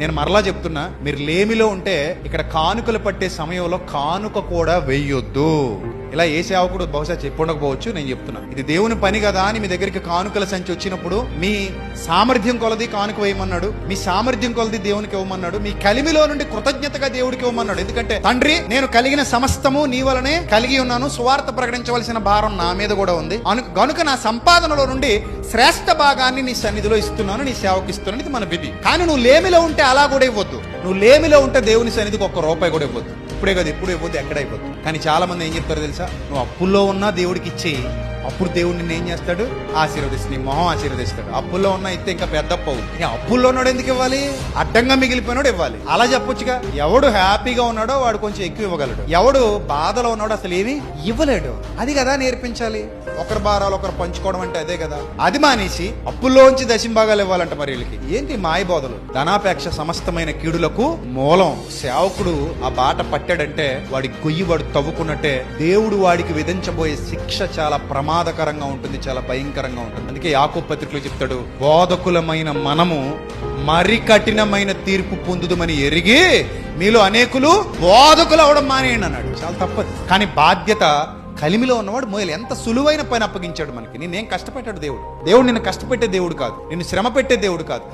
నేను మరలా చెప్తున్నా, మీరు లేమిలో ఉంటే ఇక్కడ కానుకలు పట్టే సమయంలో కానుక కూడా వెయ్యొద్దు. ఇలా ఏ సేవకుడు బహుశా చెప్పుండకపోవచ్చు, నేను చెప్తున్నా ఇది దేవుని పని కదా అని మీ దగ్గరికి కానుకల సంచి వచ్చినప్పుడు మీ సామర్థ్యం కొలది కానుక వేయమన్నాడు, మీ సామర్థ్యం కొలది దేవునికి ఇవ్వమన్నాడు, మీ కలిమిలో నుండి కృతజ్ఞతగా దేవుడికి ఇవ్వమన్నాడు. ఎందుకంటే తండ్రి, నేను కలిగిన సమస్తము నీ వలనే కలిగి ఉన్నాను, సువార్త ప్రకటించవలసిన భారం నా మీద కూడా ఉంది గనుక నా సంపాదనలో నుండి శ్రేష్ఠ భాగాన్ని నీ సన్నిధిలో ఇస్తున్నాను, నీ సేవకు ఇస్తున్నాను. ఇది మన విధి. కానీ నువ్వు లేమిలో ఉంటే అలా కూడా ఇవ్వద్దు. నువ్వు లేమిలో ఉంటే దేవుని సన్నిధికి ₹1 కూడా ఇవ్వద్దు. ఇప్పుడే కదా, ఎప్పుడు ఇవ్వద్దు, ఎక్కడ ఇవ్వద్దు. కానీ చాలా మంది ఏం చెప్తారో తెలుసా, నువ్వు అప్పుల్లో ఉన్నా దేవుడికి ఇచ్చేయి, అప్పుడు దేవుడు నిన్ను ఏం చేస్తాడు, ఆశీర్వదిస్తాడు, నీ మొహం ఆశీర్వదిస్తాడు. అప్పుల్లో ఉన్నా ఇస్తే ఇంకా పెద్ద అప్పు. అప్పుల్లో ఉన్నాడు ఎందుకు ఇవ్వాలి, అడ్డంగా మిగిలిపోయినాడు ఇవ్వాలి. అలా చెప్పొచ్చుగా. ఎవడు హ్యాపీగా ఉన్నాడో వాడు కొంచెం ఎక్కువ ఇవ్వగలడు, ఎవడు బాధలో ఉన్నాడో అసలు ఏమీ ఇవ్వలేడు. అది కదా నేర్పించాలి. ఒకరి భారాలు ఒకరు పంచుకోవడం అంటే అదే కదా. అది మానేసి అప్పుల్లోంచి దశంభాగాలు ఇవ్వాలంట. మరి వీళ్ళకి ఏంటి మాయబోధలు. ధనాపేక్ష సమస్తమైన కీడులకు మూలం. సేవకుడు ఆ బాట పట్టాడంటే వాడి గొయ్యి వాడు తవ్వుకున్నట్టే. దేవుడు వాడికి విధించబోయే శిక్ష చాలా ప్రమాదకరంగా ఉంటుంది, చాలా భయంకరంగా ఉంటుంది. అందుకే యాకోబు పత్రికలో చెప్తాడు, బోధకులమైన మనము మరి కఠినమైన తీర్పు పొందుదమని ఎరిగి మీలో అనేకులు బోధకులు అవడం మానేయండి అన్నాడు. చాలా తప్పదు. కానీ బాధ్యత కలిమిలో ఉన్నవాడు మోయలు. ఎంత సులువైన పని అప్పగించాడు మనకి. నిన్నేం కష్టపెట్టాడు దేవుడు. దేవుడు నిన్ను కష్టపెట్టే దేవుడు కాదు, నిన్ను శ్రమ పెట్టే దేవుడు కాదు.